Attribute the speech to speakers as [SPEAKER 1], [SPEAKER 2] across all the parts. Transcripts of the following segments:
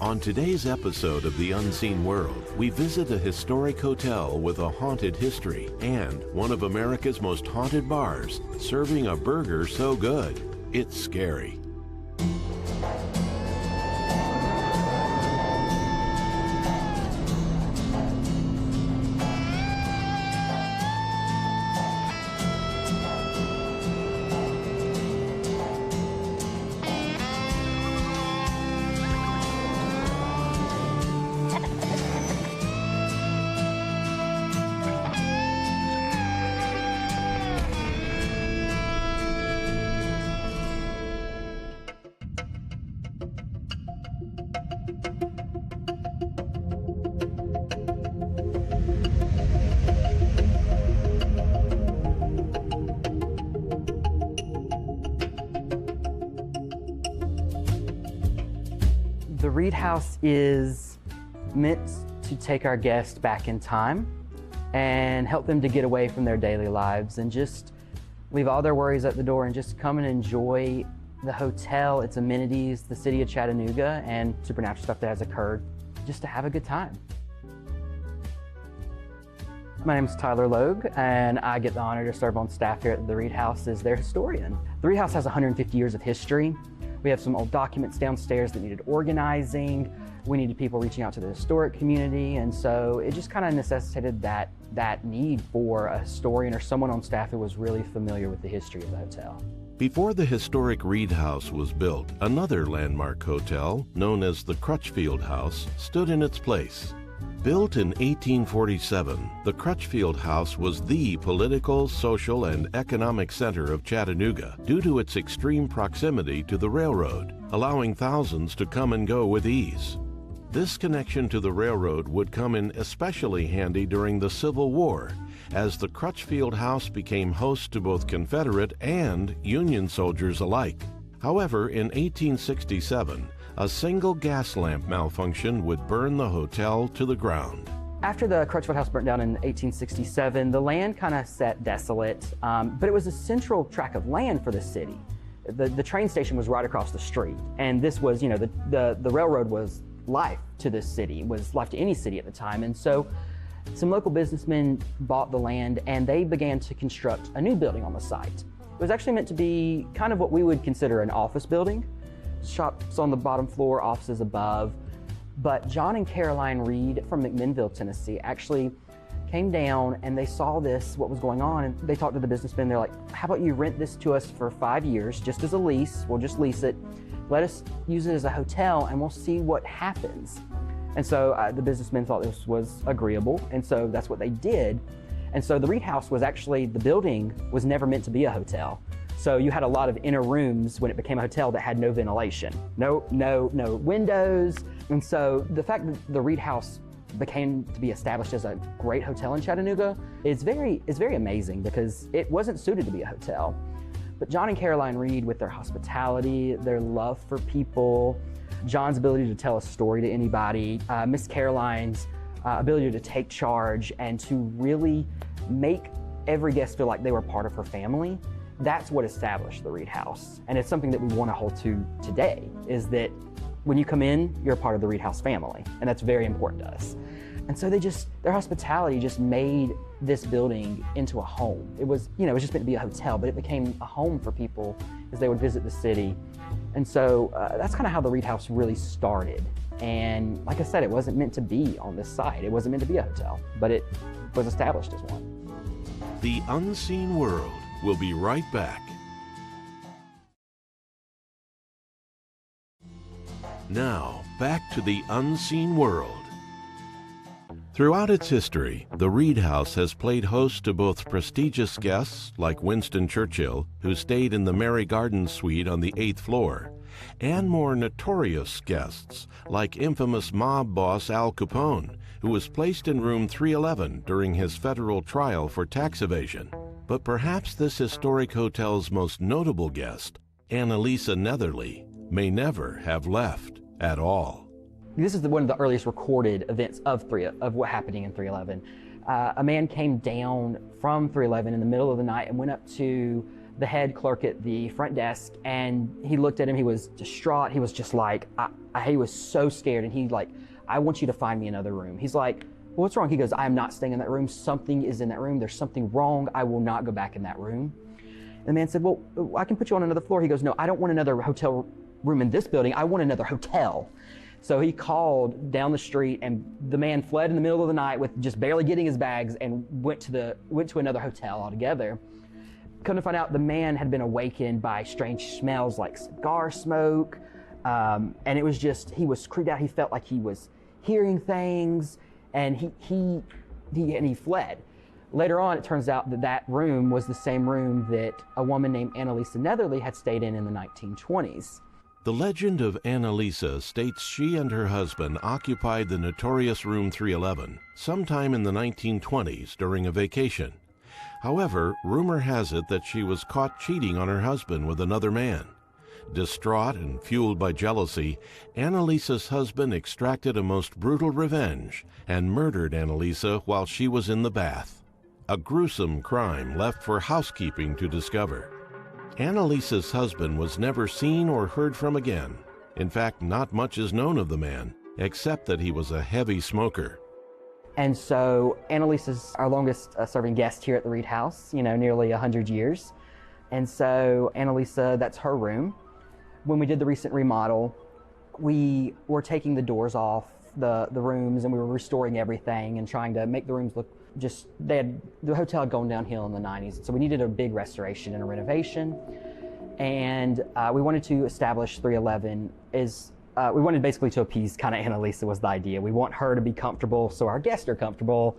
[SPEAKER 1] On today's episode of The Unseen World, we visit a historic hotel with a haunted history and one of America's most haunted bars, serving a burger so good, it's scary.
[SPEAKER 2] The Reed House is meant to take our guests back in time and help them to get away from their daily lives and just leave all their worries at the door and just come and enjoy the hotel, its amenities, the city of Chattanooga, and supernatural stuff that has occurred, just to have a good time. My name is Tyler Logue, and I get the honor to serve on staff here at the Reed House as their historian. The Reed House has 150 years of history. We have some old documents downstairs that needed organizing. We needed people reaching out to the historic community, and so it just kind of necessitated that need for a historian or someone on staff who was really familiar with the history of the hotel.
[SPEAKER 1] Before the historic Reed House was built, another landmark hotel, known as the Crutchfield House, stood in its place. Built in 1847, the Crutchfield House was the political, social, and economic center of Chattanooga due to its extreme proximity to the railroad, allowing thousands to come and go with ease. This connection to the railroad would come in especially handy during the Civil War, as the Crutchfield House became host to both Confederate and Union soldiers alike. However, in 1867, a single gas lamp malfunction would burn the hotel to the ground.
[SPEAKER 2] After the Crutchfield House burnt down in 1867, the land kind of sat desolate, but it was a central tract of land for the city. The train station was right across the street, and this was, the railroad was life to this city, was life to any city at the time, and so some local businessmen bought the land and they began to construct a new building on the site. It was actually meant to be kind of what we would consider an office building. Shops on the bottom floor, offices above. But John and Caroline Reed from McMinnville, Tennessee, actually came down and they saw what was going on, and they talked to the businessmen. They're like, how about you rent this to us for 5 years, just as a lease? We'll just lease it. Let us use it as a hotel and we'll see what happens. And so the businessmen thought this was agreeable, and so that's what they did. And so the Reed House was actually, the building was never meant to be a hotel. So you had a lot of inner rooms when it became a hotel that had no ventilation, no windows. And so the fact that the Reed House became to be established as a great hotel in Chattanooga is very amazing, because it wasn't suited to be a hotel. But John and Caroline Reed, with their hospitality, their love for people, John's ability to tell a story to anybody, Miss Caroline's ability to take charge and to really make every guest feel like they were part of her family, that's what established the Reed House. And it's something that we want to hold to today, is that when you come in, you're a part of the Reed House family, and that's very important to us. And so their hospitality just made this building into a home. It was just meant to be a hotel, but it became a home for people as they would visit the city. And so that's kind of how the Reed House really started. And like I said, it wasn't meant to be on this site. It wasn't meant to be a hotel, but it was established as one.
[SPEAKER 1] The Unseen World. We'll be right back. Now, back to the Unseen World. Throughout its history, the Reed House has played host to both prestigious guests like Winston Churchill, who stayed in the Mary Gardens suite on the 8th floor, and more notorious guests like infamous mob boss Al Capone, who was placed in room 311 during his federal trial for tax evasion. But perhaps this historic hotel's most notable guest, Annalisa Netherly, may never have left at all.
[SPEAKER 2] This is one of the earliest recorded events of what happening in 311. A man came down from 311 in the middle of the night and went up to the head clerk at the front desk, and he looked at him. He was distraught. He was just like, he was so scared, and he like, I want you to find me another room. He's like, well, what's wrong? He goes, I am not staying in that room. Something is in that room. There's something wrong. I will not go back in that room. And the man said, well, I can put you on another floor. He goes, no, I don't want another hotel room in this building. I want another hotel. So he called down the street, and the man fled in the middle of the night with just barely getting his bags and went to another hotel altogether. Come to find out, the man had been awakened by strange smells like cigar smoke, and it was just, he was creeped out. He felt like he was hearing things, and he fled. Later on, it turns out that that room was the same room that a woman named Annalisa Netherly had stayed in the 1920s.
[SPEAKER 1] The legend of Annalisa states she and her husband occupied the notorious room 311 sometime in the 1920s during a vacation. However, rumor has it that she was caught cheating on her husband with another man. Distraught and fueled by jealousy, Annalisa's husband extracted a most brutal revenge and murdered Annalisa while she was in the bath. A gruesome crime left for housekeeping to discover. Annalisa's husband was never seen or heard from again. In fact, not much is known of the man, except that he was a heavy smoker.
[SPEAKER 2] And so Annalisa's our longest serving guest here at the Reed House, nearly 100 years. And so Annalisa, that's her room. When we did the recent remodel, we were taking the doors off the rooms, and we were restoring everything and trying to make the rooms look the hotel had gone downhill in the 90s. So we needed a big restoration and a renovation. And we wanted to establish 311 we wanted basically to appease kind of Annalisa was the idea. We want her to be comfortable so our guests are comfortable,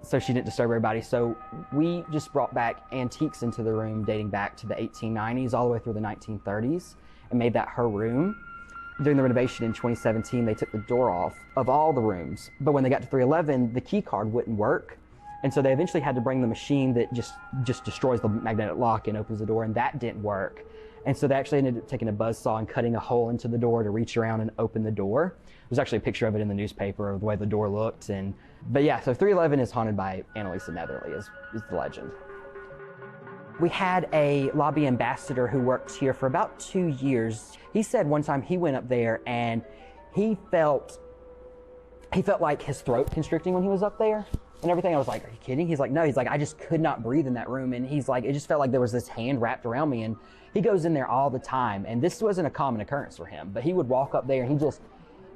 [SPEAKER 2] so she didn't disturb everybody. So we just brought back antiques into the room dating back to the 1890s all the way through the 1930s and made that her room. During the renovation in 2017, they took the door off of all the rooms. But when they got to 311, the key card wouldn't work. And so they eventually had to bring the machine that just destroys the magnetic lock and opens the door, and that didn't work. And so they actually ended up taking a buzzsaw and cutting a hole into the door to reach around and open the door. There's actually a picture of it in the newspaper of the way the door looked. But yeah, so 311 is haunted by Annalisa Netherly is the legend. We had a lobby ambassador who worked here for about 2 years. He said one time he went up there and he felt like his throat constricting when he was up there and everything. I was like, are you kidding? He's like, no. He's like, I just could not breathe in that room. And he's like, it just felt like there was this hand wrapped around me. And he goes in there all the time. And this wasn't a common occurrence for him, but he would walk up there and he just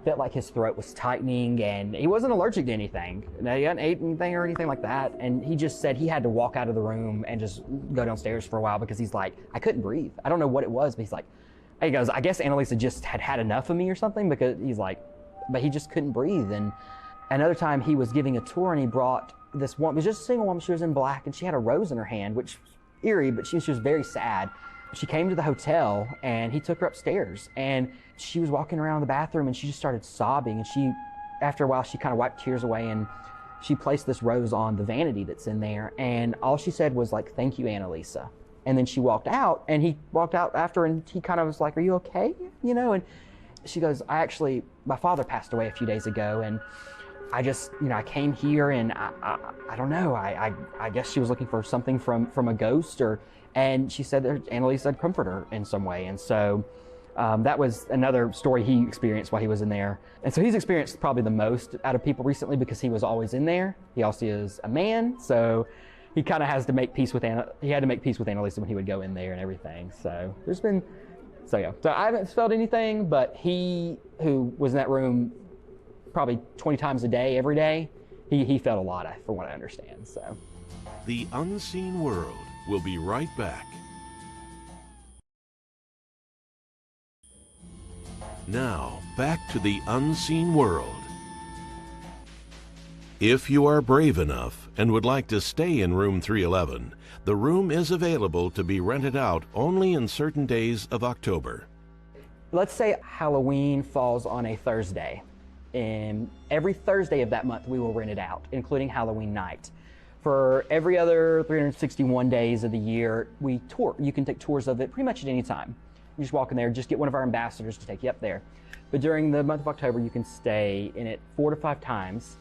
[SPEAKER 2] felt like his throat was tightening, and he wasn't allergic to anything. He hadn't ate anything or anything like that. And he just said he had to walk out of the room and just go downstairs for a while because he's like, I couldn't breathe. I don't know what it was, but he goes, I guess Annalisa just had enough of me or something, because he's like, but he just couldn't breathe. And another time he was giving a tour and he brought this woman, it was just a single woman, she was in black and she had a rose in her hand, which was eerie, but she was very sad. She came to the hotel and he took her upstairs, and she was walking around the bathroom and she just started sobbing, and after a while she kind of wiped tears away and she placed this rose on the vanity that's in there, and all she said was like, thank you, Annalisa. And then she walked out, and he walked out after, and he kind of was like, are you okay? And she goes, my father passed away a few days ago, and I just, I came here and I don't know, I guess she was looking for something from a ghost, and she said that Annalisa had comforted her in some way. And so that was another story he experienced while he was in there. And so he's experienced probably the most out of people recently because he was always in there. He also is a man, so he kind of has to make peace with he had to make peace with Annalisa when he would go in there and everything. So so I haven't felt anything, but he who was in that room probably 20 times a day, every day, he felt a lot, from what I understand. So
[SPEAKER 1] The Unseen World will be right back. Now, back to the unseen world. If you are brave enough and would like to stay in room 311, the room is available to be rented out only in certain days of October.
[SPEAKER 2] Let's say Halloween falls on a Thursday. And every Thursday of that month, we will rent it out, including Halloween night. For every other 361 days of the year, we tour. You can take tours of it pretty much at any time. You just walk in there, just get one of our ambassadors to take you up there. But during the month of October, you can stay in it 4 to 5 times.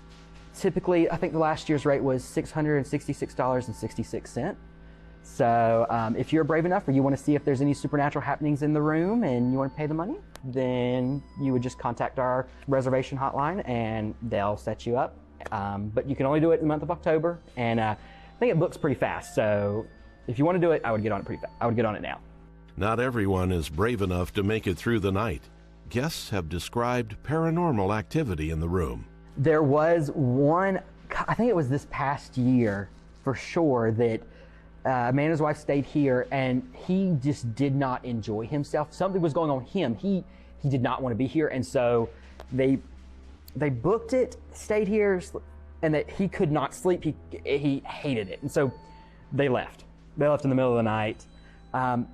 [SPEAKER 2] Typically, I think the last year's rate was $666.66. So if you're brave enough or you want to see if there's any supernatural happenings in the room and you want to pay the money, then you would just contact our reservation hotline and they'll set you up. But you can only do it in the month of October, and I think it books pretty fast. So if you want to do it, I would get on it pretty fast. I would get on it now.
[SPEAKER 1] Not everyone is brave enough to make it through the night. Guests have described paranormal activity in the room.
[SPEAKER 2] There was one, I think it was this past year for sure, that a man and his wife stayed here and he just did not enjoy himself. Something was going on with him. He did not want to be here, and so they booked it, stayed here, and that he could not sleep. He hated it, and so they left. They left in the middle of the night.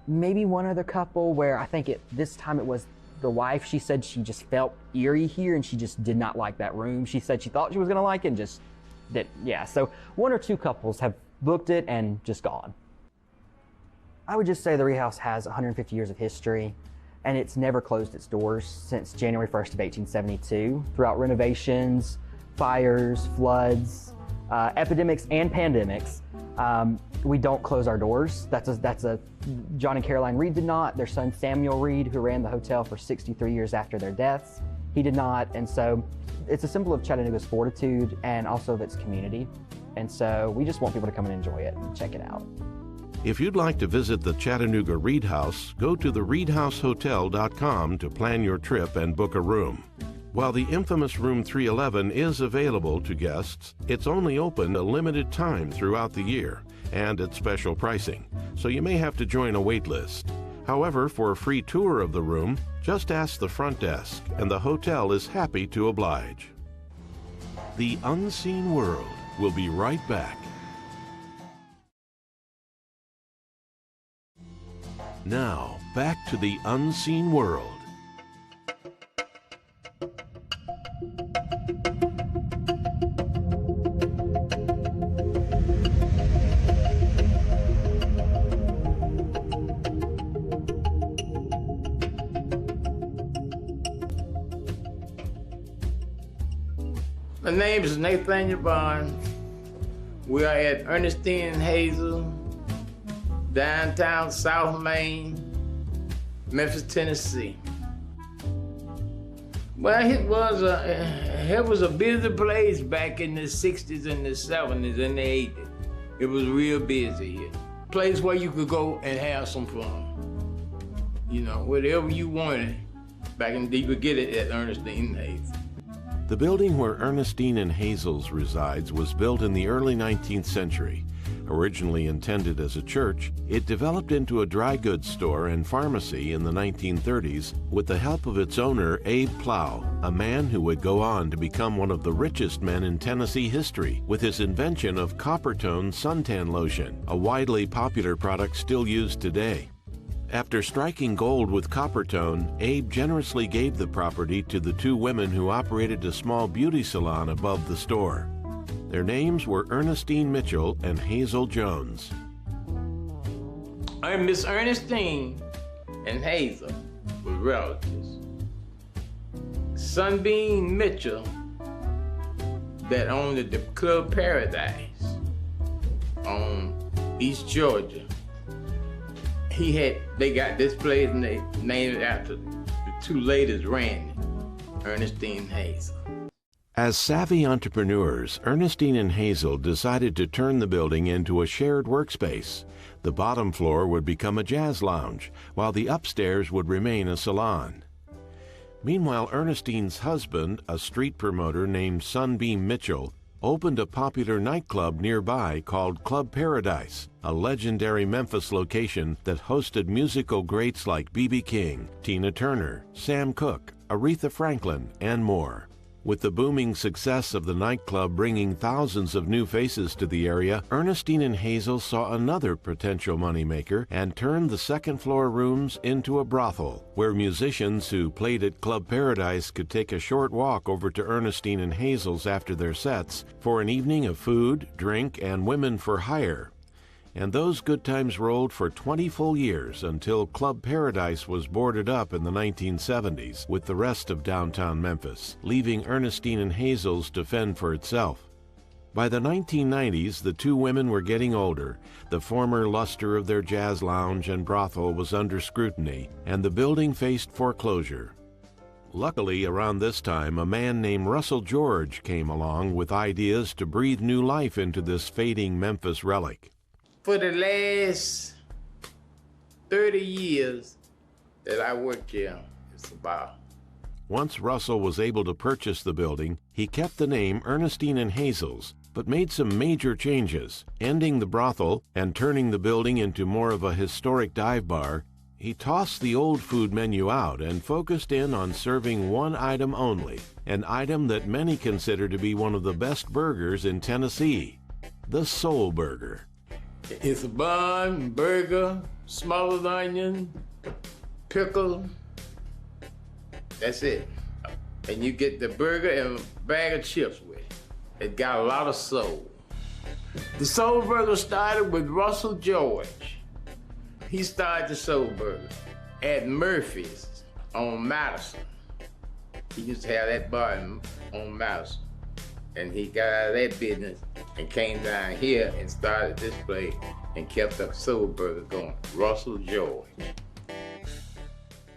[SPEAKER 2] Maybe one other couple where I think this time it was the wife. She said she just felt eerie here and she just did not like that room. She said she thought she was going to like it and just didn't. Yeah, so one or two couples have booked it and just gone. I would just say the Reed House has 150 years of history, and it's never closed its doors since January 1st of 1872. Throughout renovations, fires, floods, epidemics, and pandemics, we don't close our doors. That's a John and Caroline Reed did not. Their son Samuel Reed, who ran the hotel for 63 years after their deaths, he did not. And so it's a symbol of Chattanooga's fortitude and also of its community. And so we just want people to come and enjoy it and check it out.
[SPEAKER 1] If you'd like to visit the Chattanooga Reed House, go to thereedhousehotel.com to plan your trip and book a room. While the infamous Room 311 is available to guests, it's only open a limited time throughout the year and at special pricing, so you may have to join a wait list. However, for a free tour of the room, just ask the front desk and the hotel is happy to oblige. The Unseen World will be right back. Now, back to the Unseen World.
[SPEAKER 3] My name is Nathaniel Barnes. We are at Earnestine Hazel, downtown South Main, Memphis, Tennessee. Well, it was a busy place back in the 60s and the 70s and the 80s. It was real busy here. Place where you could go and have some fun. You know, whatever you wanted, back in you could get it at Earnestine Hazel.
[SPEAKER 1] The building where Earnestine and Hazel's resides was built in the early 19th century. Originally intended as a church, it developed into a dry goods store and pharmacy in the 1930s with the help of its owner, Abe Plow, a man who would go on to become one of the richest men in Tennessee history with his invention of Coppertone suntan lotion, a widely popular product still used today. After striking gold with Coppertone, Abe generously gave the property to the two women who operated a small beauty salon above the store. Their names were Earnestine Mitchell and Hazel Jones.
[SPEAKER 3] I'm Miss Earnestine and Hazel were relatives. Sunbeam Mitchell, that owned the Club Paradise on East Georgia, they got this place and they named it after the two ladies ran it, Earnestine Hazel.
[SPEAKER 1] As savvy entrepreneurs, Earnestine and Hazel decided to turn the building into a shared workspace. The bottom floor would become a jazz lounge, while the upstairs would remain a salon. Meanwhile, Ernestine's husband, a street promoter named Sunbeam Mitchell, opened a popular nightclub nearby called Club Paradise, a legendary Memphis location that hosted musical greats like B.B. King, Tina Turner, Sam Cooke, Aretha Franklin, and more. With the booming success of the nightclub bringing thousands of new faces to the area, Earnestine and Hazel saw another potential moneymaker and turned the second-floor rooms into a brothel, where musicians who played at Club Paradise could take a short walk over to Earnestine and Hazel's after their sets for an evening of food, drink, and women for hire. And those good times rolled for 20 full years until Club Paradise was boarded up in the 1970s with the rest of downtown Memphis, leaving Earnestine and Hazel's to fend for itself. By the 1990s, the two women were getting older. The former luster of their jazz lounge and brothel was under scrutiny, and the building faced foreclosure. Luckily, around this time, a man named Russell George came along with ideas to breathe new life into this fading Memphis relic.
[SPEAKER 3] For the last 30 years that I worked here, it's about.
[SPEAKER 1] Once Russell was able to purchase the building, he kept the name Earnestine Hazel's, but made some major changes. Ending the brothel and turning the building into more of a historic dive bar, he tossed the old food menu out and focused in on serving one item only, an item that many consider to be one of the best burgers in Tennessee, the Soul Burger.
[SPEAKER 3] It's a bun, burger, smothered onion, pickle. That's it. And you get the burger and a bag of chips with it. It got a lot of soul. The Soul Burger started with Russell George. He started the Soul Burger at Memphis on Madison. He used to have that bar on Madison. And he got out of that business and came down here and started this place and kept the Soul Burger going. Russell George.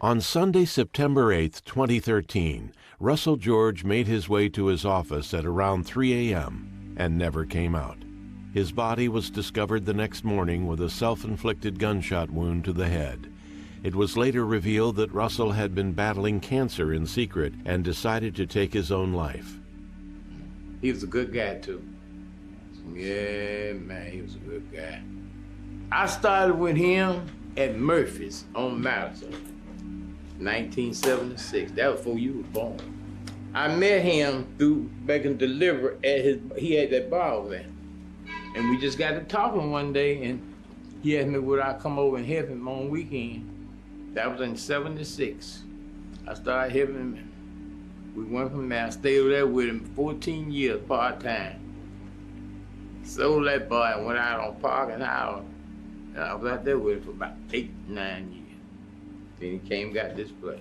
[SPEAKER 1] On Sunday, September 8, 2013, Russell George made his way to his office at around 3 a.m. and never came out. His body was discovered the next morning with a self-inflicted gunshot wound to the head. It was later revealed that Russell had been battling cancer in secret and decided to take his own life.
[SPEAKER 3] He was a good guy, too. Yeah, man, he was a good guy. I started with him at Memphis on Madison, 1976. That was before you were born. I met him through making delivery at he had that bar over there. And we just got to talking one day, and he asked me would I come over and help him on weekend. That was in 76. I started helping him. We went from there. I stayed over there with him 14 years part-time. Sold that bar and went out on parking hour. And I was out there with him for about 8, 9 years. Then he came and got this place.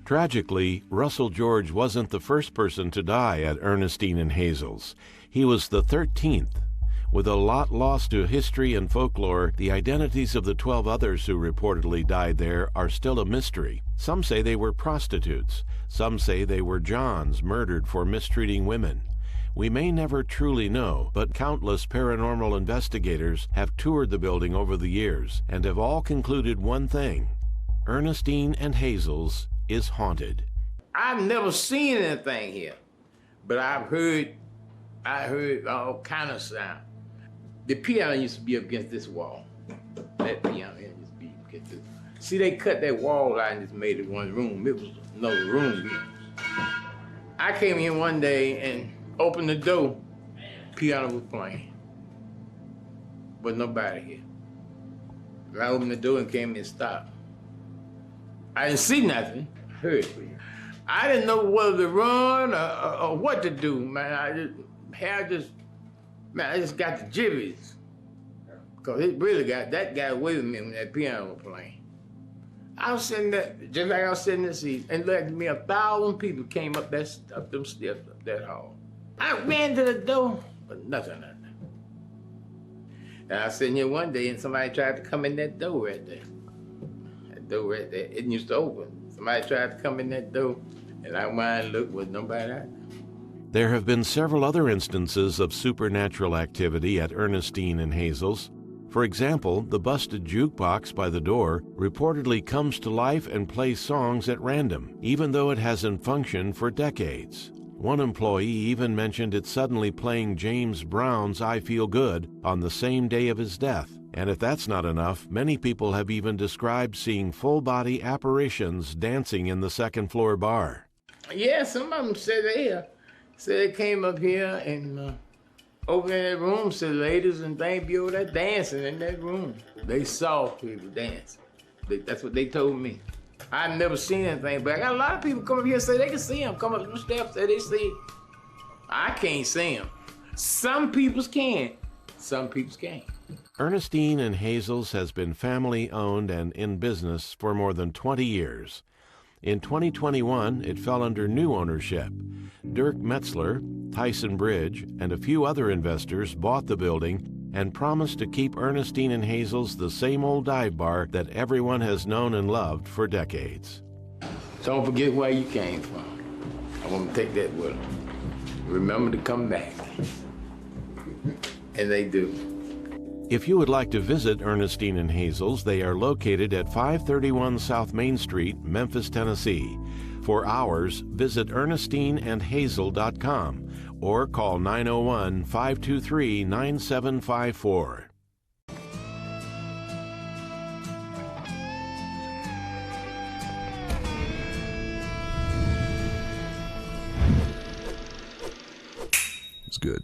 [SPEAKER 1] Tragically, Russell George wasn't the first person to die at Earnestine Hazel's. He was the 13th. With a lot lost to history and folklore, the identities of the 12 others who reportedly died there are still a mystery. Some say they were prostitutes. Some say they were Johns murdered for mistreating women. We may never truly know, but countless paranormal investigators have toured the building over the years and have all concluded one thing: Earnestine Hazel's is haunted.
[SPEAKER 3] I've never seen anything here, but I heard all kind of sound. The piano used to be up against this wall. That piano used to be against this. See, they cut that wall out and just made it one room. It was another room here. I came in one day and opened the door. Piano was playing. But nobody here. I opened the door and came in and stopped. I didn't see nothing. I heard it. I didn't know whether to run or what to do, man. I just got the jibbies. Because it really got that guy away with me when that piano was playing. I was sitting there, just like I was sitting in the seat, and looked at me, 1,000 people came up them steps up that hall. I ran to the door, but nothing. And I was sitting here one day, and somebody tried to come in that door right there. That door right there, it used to open. Somebody tried to come in that door, and I went and looked, was nobody out there.
[SPEAKER 1] There have been several other instances of supernatural activity at Earnestine Hazel's. For example, the busted jukebox by the door reportedly comes to life and plays songs at random, even though it hasn't functioned for decades. One employee even mentioned it suddenly playing James Brown's I Feel Good on the same day of his death. And if that's not enough, many people have even described seeing full-body apparitions dancing in the second-floor bar.
[SPEAKER 3] Yeah, some of them said they came up here and over in that room, said ladies and things be over there dancing in that room. They saw people dancing. That's what they told me. I've never seen anything, but I got a lot of people come up here and say they can see them. Come up the steps, say they see. I can't see them. Some peoples can, some peoples can't.
[SPEAKER 1] Earnestine Hazel's has been family-owned and in business for more than 20 years. In 2021, it fell under new ownership. Dirk Metzler, Tyson Bridge, and a few other investors bought the building and promised to keep Earnestine and Hazel's the same old dive bar that everyone has known and loved for decades.
[SPEAKER 3] Don't forget where you came from. I want to take that with them. Remember to come back. And they do.
[SPEAKER 1] If you would like to visit Earnestine and Hazel's, they are located at 531 South Main Street, Memphis, Tennessee. For hours, visit ErnestineandHazel.com or call 901-523-9754.
[SPEAKER 4] It's good.